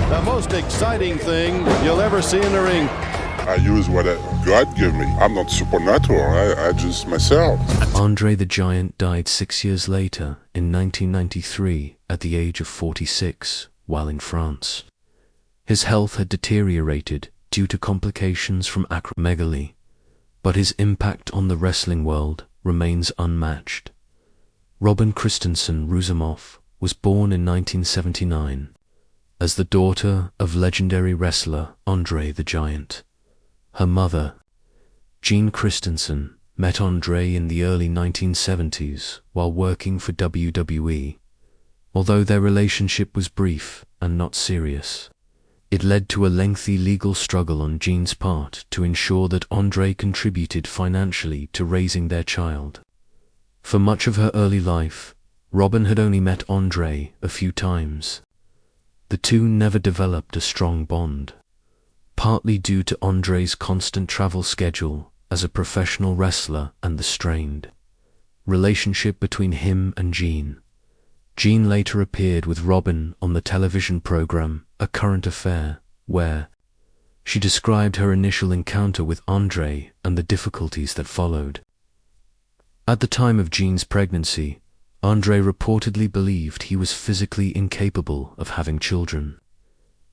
The most exciting thing you'll ever see in the ring. I use what God gave me. I'm not supernatural. I just myself. Andre the Giant died 6 years later in 1993 at the age of 46 while in France. His health had deteriorated due to complications from acromegaly, but his impact on the wrestling world remains unmatched. Robin Christensen Rousimoff was born in 1979 as the daughter of legendary wrestler Andre the Giant. Her mother, Jean Christensen, met Andre in the early 1970s while working for WWE. Although their relationship was brief and not serious, it led to a lengthy legal struggle on Jean's part to ensure that Andre contributed financially to raising their child. For much of her early life, Robin had only met Andre a few times. The two never developed a strong bond, partly due to Andre's constant travel schedule as a professional wrestler and the strained relationship between him and Jean. Jean later appeared with Robin on the television program A Current Affair, where she described her initial encounter with Andre and the difficulties that followed. At the time of Jean's pregnancy, Andre reportedly believed he was physically incapable of having children.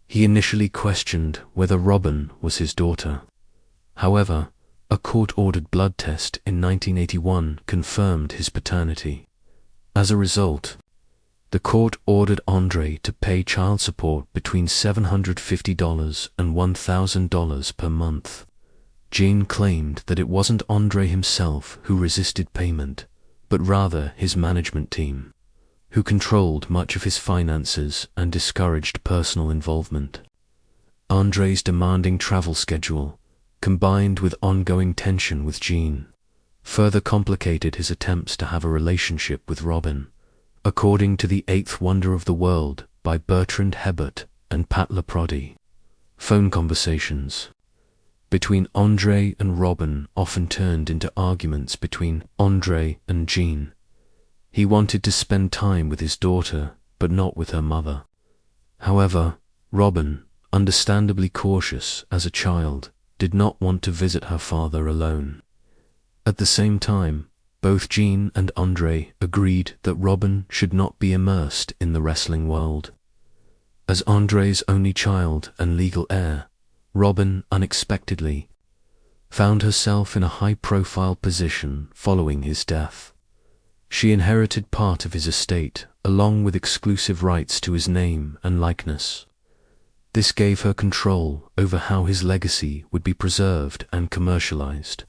He initially questioned whether Robin was his daughter. However, a court-ordered blood test in 1981 confirmed his paternity. As a result, the court ordered Andre to pay child support between $750 and $1,000 per month. Jean claimed that it wasn't Andre himself who resisted payment, but rather his management team, who controlled much of his finances and discouraged personal involvement. Andre's demanding travel schedule, combined with ongoing tension with Jean, further complicated his attempts to have a relationship with Robin. According to The Eighth Wonder of the World by Bertrand Hebert and Pat Laprodi, phone conversations between Andre and Robin often turned into arguments between Andre and Jean. He wanted to spend time with his daughter, but not with her mother. However, Robin, understandably cautious as a child, did not want to visit her father alone. At the same time, both Jean and Andre agreed that Robin should not be immersed in the wrestling world. As Andre's only child and legal heir, Robin unexpectedly found herself in a high-profile position following his death. She inherited part of his estate, along with exclusive rights to his name and likeness. This gave her control over how his legacy would be preserved and commercialized.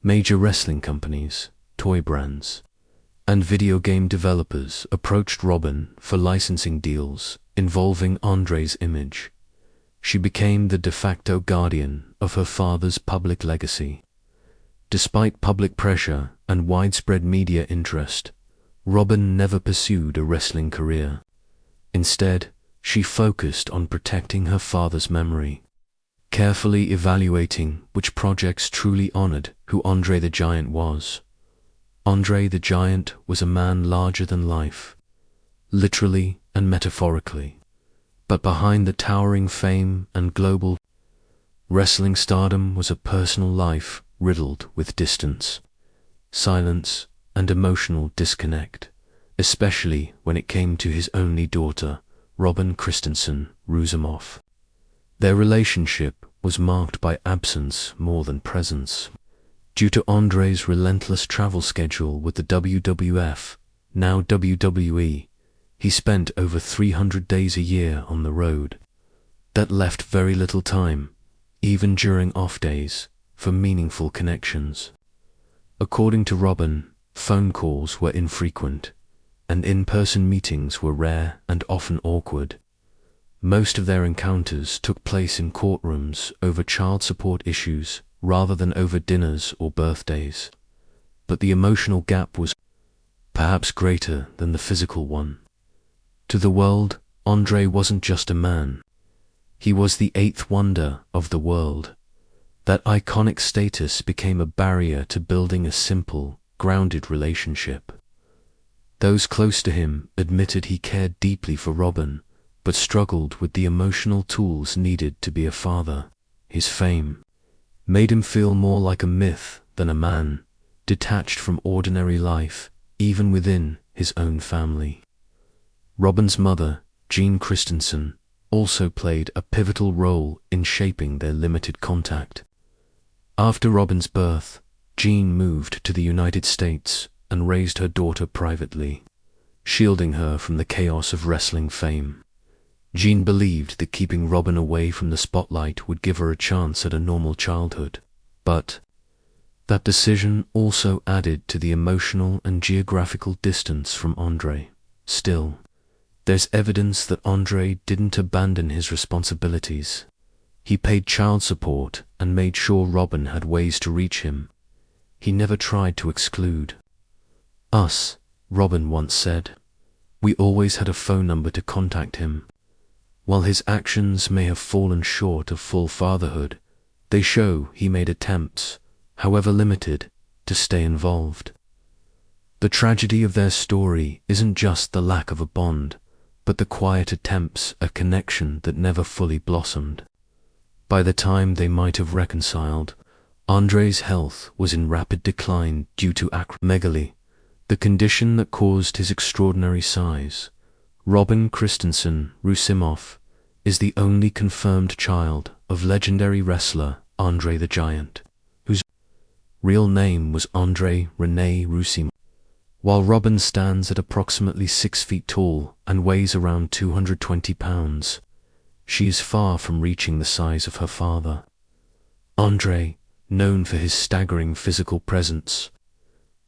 Major wrestling companies, toy brands, and video game developers approached Robin for licensing deals involving Andre's image. She became the de facto guardian of her father's public legacy. Despite public pressure and widespread media interest, Robin never pursued a wrestling career. Instead, she focused on protecting her father's memory, carefully evaluating which projects truly honored who Andre the Giant was. Andre the Giant was a man larger than life, literally and metaphorically. But behind the towering fame and global wrestling stardom was a personal life riddled with distance, silence, and emotional disconnect, especially when it came to his only daughter, Robin Christensen Rousimoff. Their relationship was marked by absence more than presence. Due to Andre's relentless travel schedule with the WWF, now WWE, he spent over 300 days a year on the road. That left very little time, even during off days, for meaningful connections. According to Robin, phone calls were infrequent, and in-person meetings were rare and often awkward. Most of their encounters took place in courtrooms over child support issues rather than over dinners or birthdays. But the emotional gap was perhaps greater than the physical one. To the world, Andre wasn't just a man. He was the eighth wonder of the world. That iconic status became a barrier to building a simple, grounded relationship. Those close to him admitted he cared deeply for Robin, but struggled with the emotional tools needed to be a father. His fame made him feel more like a myth than a man, detached from ordinary life, even within his own family. Robin's mother, Jean Christensen, also played a pivotal role in shaping their limited contact. After Robin's birth, Jean moved to the United States and raised her daughter privately, shielding her from the chaos of wrestling fame. Jean believed that keeping Robin away from the spotlight would give her a chance at a normal childhood, but that decision also added to the emotional and geographical distance from Andre. Still, there's evidence that Andre didn't abandon his responsibilities. He paid child support and made sure Robin had ways to reach him. He never tried to exclude us, Robin once said. We always had a phone number to contact him. While his actions may have fallen short of full fatherhood, they show he made attempts, however limited, to stay involved. The tragedy of their story isn't just the lack of a bond, but the quiet attempts at connection that never fully blossomed. By the time they might have reconciled, Andre's health was in rapid decline due to acromegaly, the condition that caused his extraordinary size. Robin Christensen Rousimoff is the only confirmed child of legendary wrestler Andre the Giant, whose real name was Andre René Rousimoff. While Robin stands at approximately 6 feet tall and weighs around 220 pounds, she is far from reaching the size of her father. Andre, known for his staggering physical presence,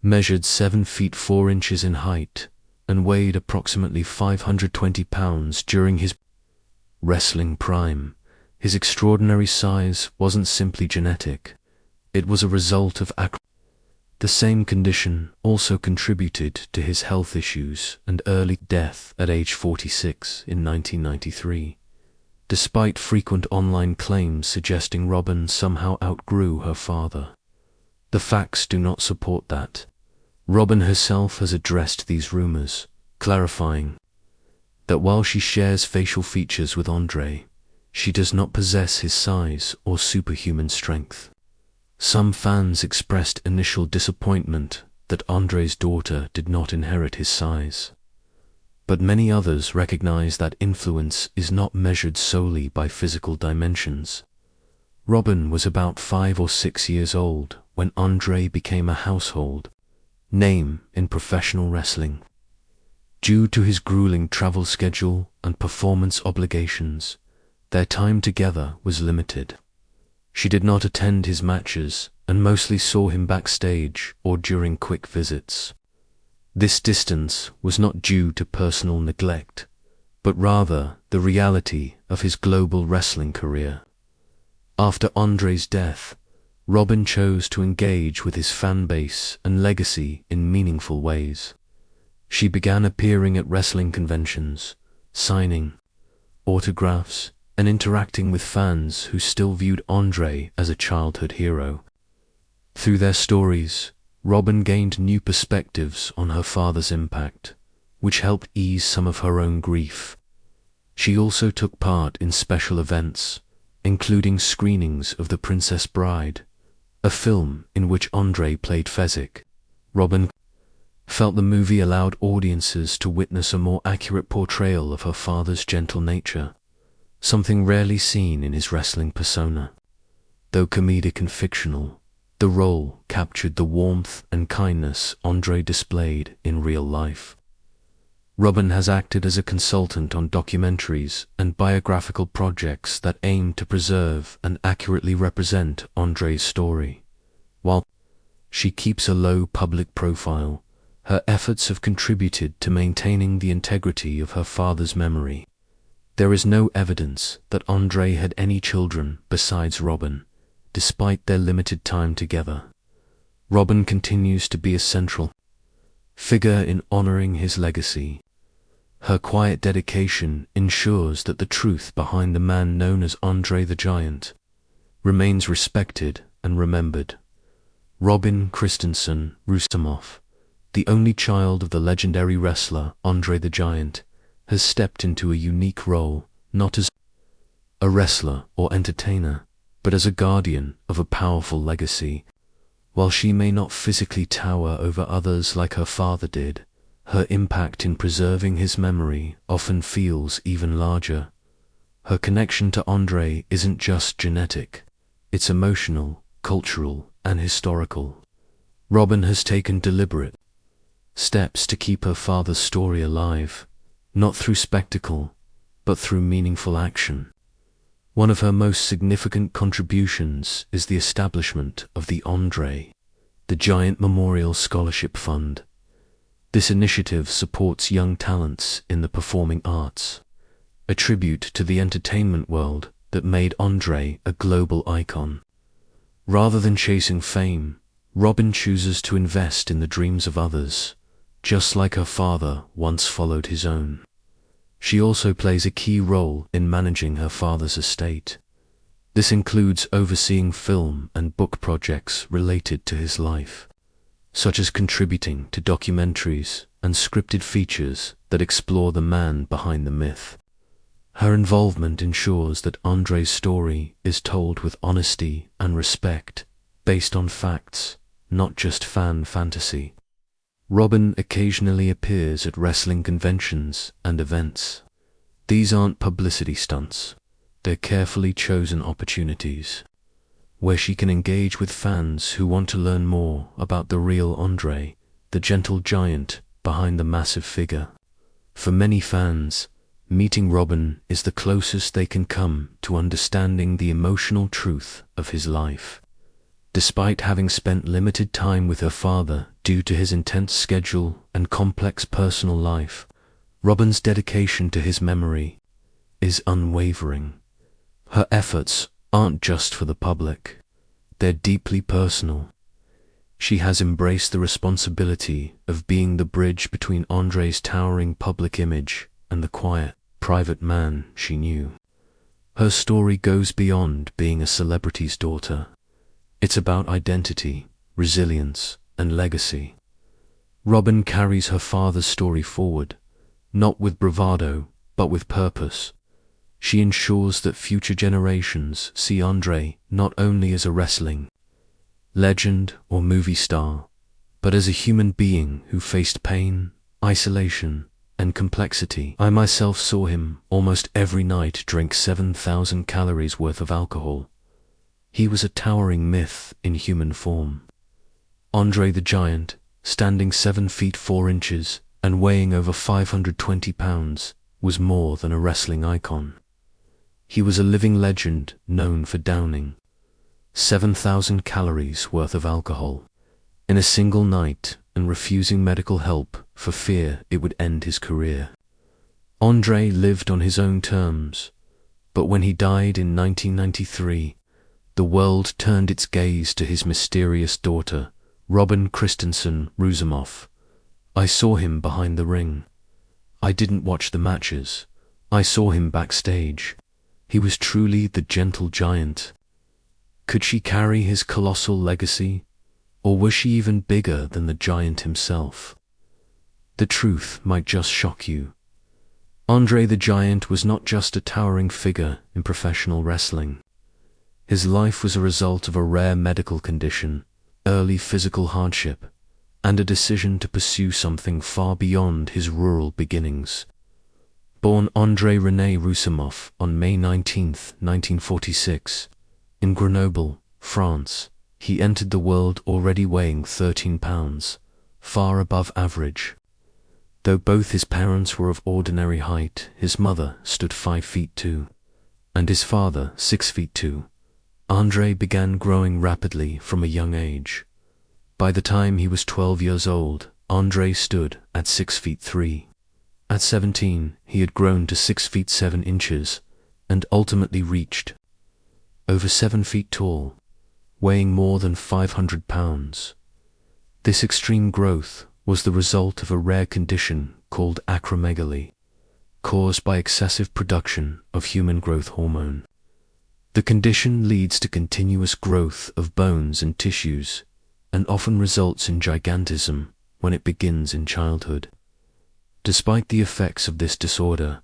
measured 7 feet 4 inches in height and weighed approximately 520 pounds during his wrestling prime. His extraordinary size wasn't simply genetic, it was a result of the same condition also contributed to his health issues and early death at age 46 in 1993. Despite frequent online claims suggesting Robin somehow outgrew her father, the facts do not support that. Robin herself has addressed these rumors, clarifying that while she shares facial features with Andre, she does not possess his size or superhuman strength. Some fans expressed initial disappointment that Andre's daughter did not inherit his size, but many others recognize that influence is not measured solely by physical dimensions. Robin was about 5 or 6 years old when Andre became a household name in professional wrestling. Due to his grueling travel schedule and performance obligations, their time together was limited. She did not attend his matches and mostly saw him backstage or during quick visits. This distance was not due to personal neglect, but rather the reality of his global wrestling career. After Andre's death, Robin chose to engage with his fan base and legacy in meaningful ways. She began appearing at wrestling conventions, signing autographs, and interacting with fans who still viewed Andre as a childhood hero. Through their stories, Robin gained new perspectives on her father's impact, which helped ease some of her own grief. She also took part in special events, including screenings of The Princess Bride, a film in which Andre played Fezzik. Robin felt the movie allowed audiences to witness a more accurate portrayal of her father's gentle nature, something rarely seen in his wrestling persona. Though comedic and fictional, the role captured the warmth and kindness Andre displayed in real life. Robin has acted as a consultant on documentaries and biographical projects that aim to preserve and accurately represent Andre's story. While she keeps a low public profile, her efforts have contributed to maintaining the integrity of her father's memory. There is no evidence that Andre had any children besides Robin, despite their limited time together. Robin continues to be a central figure in honoring his legacy. Her quiet dedication ensures that the truth behind the man known as Andre the Giant remains respected and remembered. Robin Christensen Rousimoff, the only child of the legendary wrestler Andre the Giant, has stepped into a unique role, not as a wrestler or entertainer, but as a guardian of a powerful legacy. While she may not physically tower over others like her father did, her impact in preserving his memory often feels even larger. Her connection to Andre isn't just genetic, it's emotional, cultural, and historical. Robin has taken deliberate steps to keep her father's story alive, not through spectacle, but through meaningful action. One of her most significant contributions is the establishment of the Andre, the Giant Memorial Scholarship Fund. This initiative supports young talents in the performing arts, a tribute to the entertainment world that made Andre a global icon. Rather than chasing fame, Robin chooses to invest in the dreams of others, just like her father once followed his own. She also plays a key role in managing her father's estate. This includes overseeing film and book projects related to his life, such as contributing to documentaries and scripted features that explore the man behind the myth. Her involvement ensures that Andre's story is told with honesty and respect, based on facts, not just fan fantasy. Robin occasionally appears at wrestling conventions and events. These aren't publicity stunts, they're carefully chosen opportunities, where she can engage with fans who want to learn more about the real Andre, the gentle giant behind the massive figure. For many fans, meeting Robin is the closest they can come to understanding the emotional truth of his life. Despite having spent limited time with her father due to his intense schedule and complex personal life, Robin's dedication to his memory is unwavering. Her efforts aren't just for the public, they're deeply personal. She has embraced the responsibility of being the bridge between Andre's towering public image and the quiet, private man she knew. Her story goes beyond being a celebrity's daughter. It's about identity, resilience, and legacy. Robin carries her father's story forward, not with bravado, but with purpose. She ensures that future generations see Andre not only as a wrestling legend or movie star, but as a human being who faced pain, isolation, and complexity. I myself saw him almost every night drink 7,000 calories worth of alcohol. He was a towering myth in human form. Andre the Giant, standing 7 feet 4 inches and weighing over 520 pounds, was more than a wrestling icon. He was a living legend known for downing 7,000 calories worth of alcohol in a single night and refusing medical help for fear it would end his career. Andre lived on his own terms, but when he died in 1993, the world turned its gaze to his mysterious daughter, Robin Christensen Rousimoff. I saw him behind the ring. I didn't watch the matches. I saw him backstage. He was truly the gentle giant. Could she carry his colossal legacy, or was she even bigger than the giant himself? The truth might just shock you. Andre the Giant was not just a towering figure in professional wrestling. His life was a result of a rare medical condition, early physical hardship, and a decision to pursue something far beyond his rural beginnings. Born Andre René Rousimoff on May 19, 1946, in Grenoble, France, he entered the world already weighing 13 pounds, far above average. Though both his parents were of ordinary height, his mother stood 5 feet 2, and his father 6 feet 2. Andre began growing rapidly from a young age. By the time he was 12 years old, Andre stood at 6 feet 3. At 17, he had grown to 6 feet 7 inches and ultimately reached over 7 feet tall, weighing more than 500 pounds. This extreme growth was the result of a rare condition called acromegaly, caused by excessive production of human growth hormone. The condition leads to continuous growth of bones and tissues, and often results in gigantism when it begins in childhood. Despite the effects of this disorder,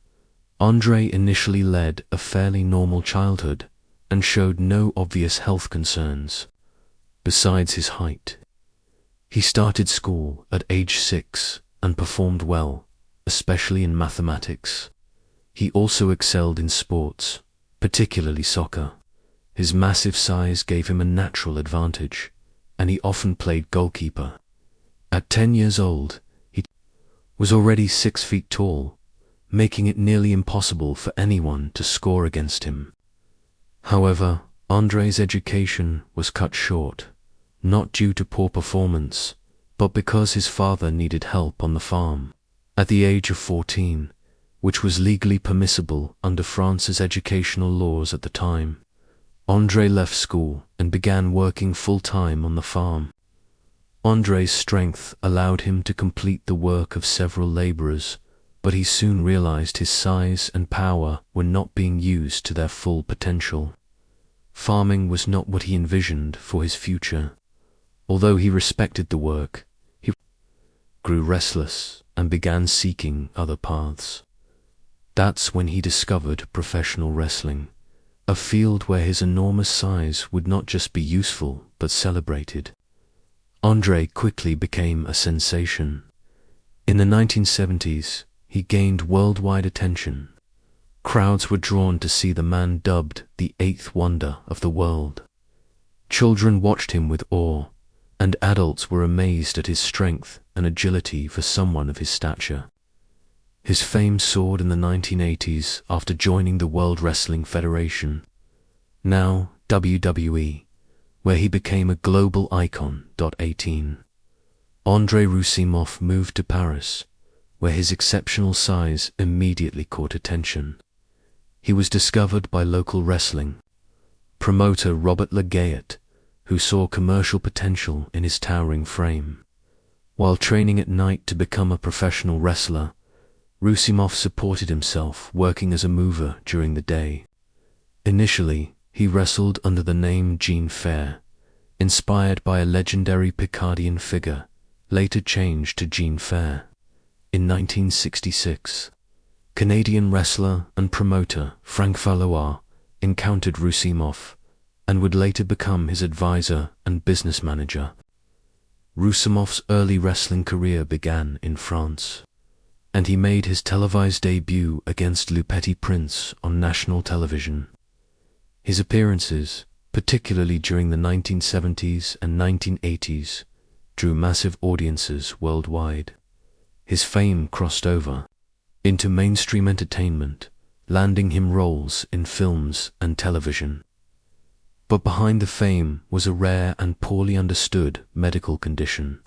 Andre initially led a fairly normal childhood and showed no obvious health concerns, besides his height. He started school at age 6 and performed well, especially in mathematics. He also excelled in sports, particularly soccer. His massive size gave him a natural advantage, and he often played goalkeeper. At 10 years old, he was already 6 feet tall, making it nearly impossible for anyone to score against him. However, Andre's education was cut short, not due to poor performance, but because his father needed help on the farm. At the age of 14, which was legally permissible under France's educational laws at the time, Andre left school and began working full-time on the farm. Andre's strength allowed him to complete the work of several laborers, but he soon realized his size and power were not being used to their full potential. Farming was not what he envisioned for his future. Although he respected the work, he grew restless and began seeking other paths. That's when he discovered professional wrestling, a field where his enormous size would not just be useful but celebrated. Andre quickly became a sensation. In the 1970s, he gained worldwide attention. Crowds were drawn to see the man dubbed the eighth wonder of the world. Children watched him with awe, and adults were amazed at his strength and agility for someone of his stature. His fame soared in the 1980s after joining the World Wrestling Federation, now WWE, where he became a global icon. 18. Andre Rousimoff moved to Paris, where his exceptional size immediately caught attention. He was discovered by local wrestling promoter Robert Legayet, who saw commercial potential in his towering frame. While training at night to become a professional wrestler, Rousimoff supported himself working as a mover during the day. Initially, he wrestled under the name Jean Fair, inspired by a legendary Picardien figure, later changed to Jean Fair. In 1966, Canadian wrestler and promoter Frank Valois encountered Rousimoff and would later become his advisor and business manager. Rousimoff's early wrestling career began in France, and he made his televised debut against Le Petit Prince on national television. His appearances, particularly during the 1970s and 1980s, drew massive audiences worldwide. His fame crossed over into mainstream entertainment, landing him roles in films and television. But behind the fame was a rare and poorly understood medical condition.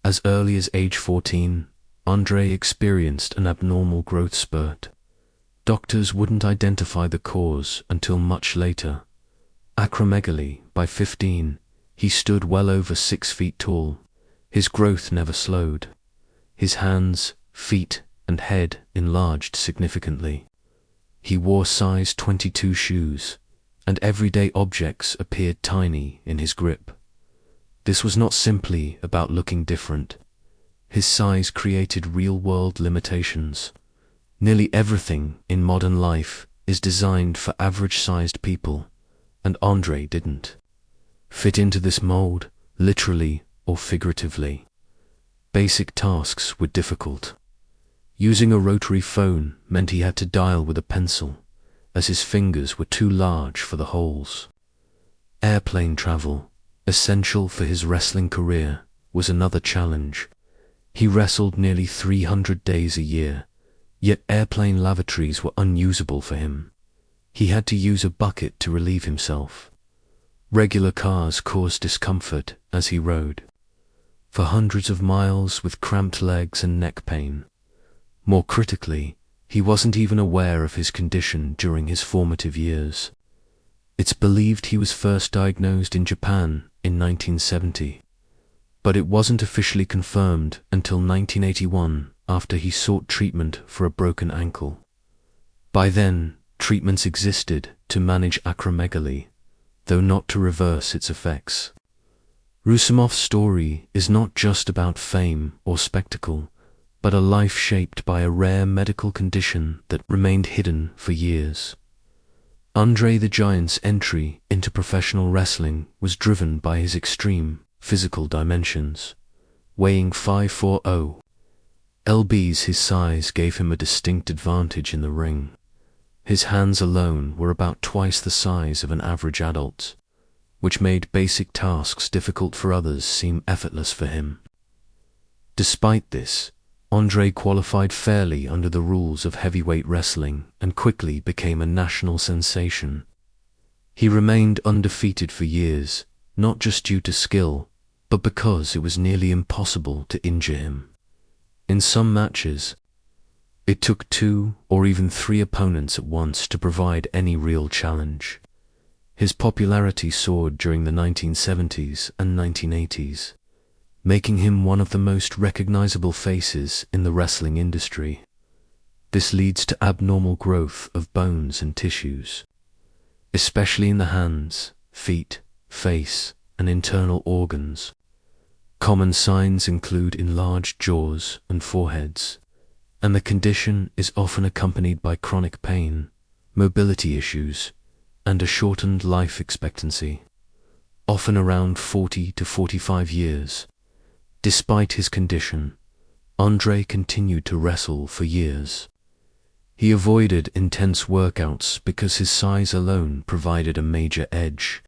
As early as age 14, Andre experienced an abnormal growth spurt. Doctors wouldn't identify the cause until much later. Acromegaly. By 15, he stood well over 6 feet tall. His growth never slowed. His hands, feet, and head enlarged significantly. He wore size 22 shoes, and everyday objects appeared tiny in his grip. This was not simply about looking different. His size created real-world limitations. Nearly everything in modern life is designed for average-sized people, and Andre didn't fit into this mold, literally or figuratively. Basic tasks were difficult. Using a rotary phone meant he had to dial with a pencil, as his fingers were too large for the holes. Airplane travel, essential for his wrestling career, was another challenge. He wrestled nearly 300 days a year, yet airplane lavatories were unusable for him. He had to use a bucket to relieve himself. Regular cars caused discomfort as he rode. For hundreds of miles with cramped legs and neck pain. More critically, he wasn't even aware of his condition during his formative years. It's believed he was first diagnosed in Japan in 1970, but it wasn't officially confirmed until 1981 after he sought treatment for a broken ankle. By then, treatments existed to manage acromegaly, though not to reverse its effects. Rousimoff's story is not just about fame or spectacle, but a life shaped by a rare medical condition that remained hidden for years. Andre the Giant's entry into professional wrestling was driven by his extreme physical dimensions. Weighing 540 lbs, his size gave him a distinct advantage in the ring. His hands alone were about twice the size of an average adult, which made basic tasks difficult for others seem effortless for him. Despite this, Andre qualified fairly under the rules of heavyweight wrestling and quickly became a national sensation. He remained undefeated for years, not just due to skill, but because it was nearly impossible to injure him. In some matches, it took 2 or even 3 opponents at once to provide any real challenge. His popularity soared during the 1970s and 1980s, making him one of the most recognizable faces in the wrestling industry. This leads to abnormal growth of bones and tissues, especially in the hands, feet, face, and internal organs. Common signs include enlarged jaws and foreheads, and the condition is often accompanied by chronic pain, mobility issues, and a shortened life expectancy, often around 40 to 45 years. Despite his condition, Andre continued to wrestle for years. He avoided intense workouts because his size alone provided a major edge.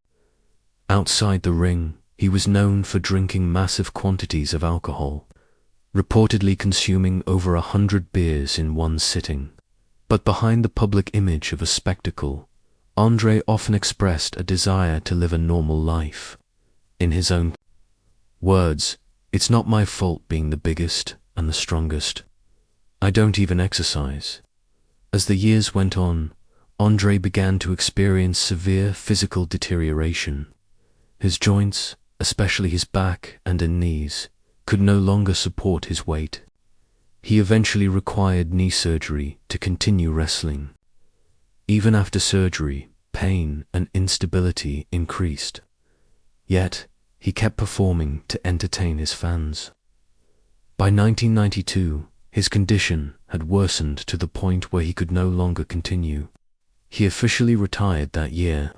Outside the ring, he was known for drinking massive quantities of alcohol, reportedly consuming over 100 beers in one sitting. But behind the public image of a spectacle, Andre often expressed a desire to live a normal life. In his own words, "It's not my fault being the biggest and the strongest. I don't even exercise." As the years went on, Andre began to experience severe physical deterioration. His joints, especially his back and knees, could no longer support his weight. He eventually required knee surgery to continue wrestling. Even after surgery, pain and instability increased. Yet, he kept performing to entertain his fans. By 1992, his condition had worsened to the point where he could no longer continue. He officially retired that year.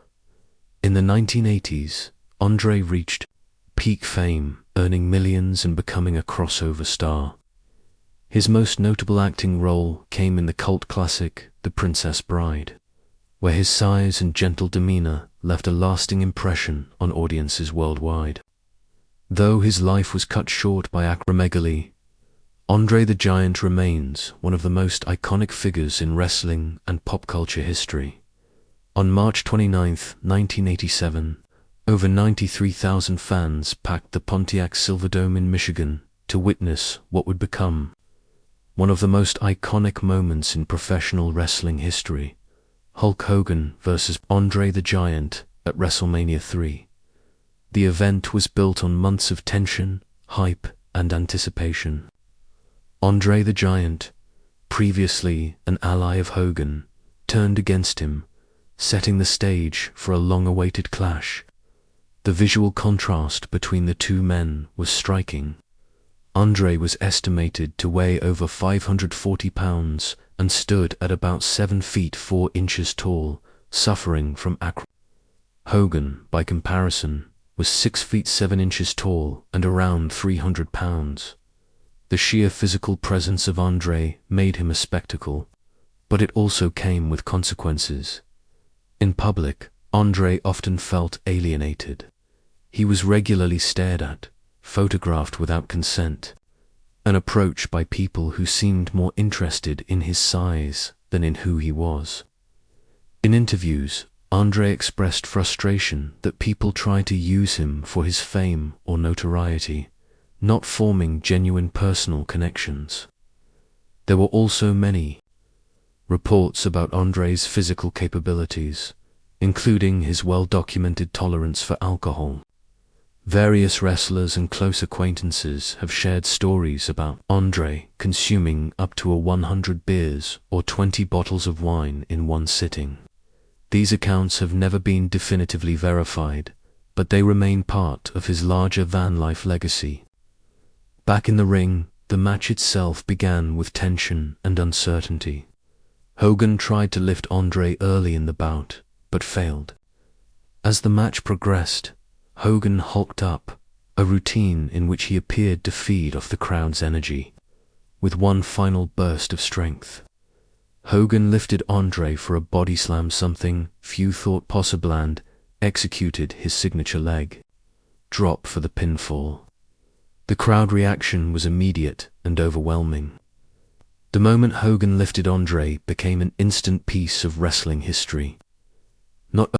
In the 1980s, Andre reached peak fame, earning millions and becoming a crossover star. His most notable acting role came in the cult classic The Princess Bride, where his size and gentle demeanor left a lasting impression on audiences worldwide. Though his life was cut short by acromegaly, Andre the Giant remains one of the most iconic figures in wrestling and pop culture history. On March 29, 1987, over 93,000 fans packed the Pontiac Silverdome in Michigan to witness what would become one of the most iconic moments in professional wrestling history: Hulk Hogan versus Andre the Giant at WrestleMania 3. The event was built on months of tension, hype, and anticipation. Andre the Giant, previously an ally of Hogan, turned against him, setting the stage for a long-awaited clash. The visual contrast between the two men was striking. Andre was estimated to weigh over 540 pounds and stood at about 7 feet 4 inches tall, suffering from acromegaly. Hogan, by comparison, was 6 feet 7 inches tall and around 300 pounds. The sheer physical presence of Andre made him a spectacle, but it also came with consequences. In public, Andre often felt alienated. He was regularly stared at, photographed without consent, and approached by people who seemed more interested in his size than in who he was. In interviews, Andre expressed frustration that people tried to use him for his fame or notoriety, not forming genuine personal connections. There were also many reports about Andre's physical capabilities, including his well-documented tolerance for alcohol. Various wrestlers and close acquaintances have shared stories about Andre consuming up to 100 beers or 20 bottles of wine in one sitting. These accounts have never been definitively verified, but they remain part of his larger van life legacy. Back in the ring, The match itself began with tension and uncertainty. Hogan tried to lift Andre early in the bout, but failed. As the match progressed, Hogan hulked up, a routine in which he appeared to feed off the crowd's energy. With one final burst of strength, Hogan lifted Andre for a body slam, something few thought possible, and executed his signature leg drop for the pinfall. The crowd reaction was immediate and overwhelming. The moment Hogan lifted Andre became an instant piece of wrestling history. Not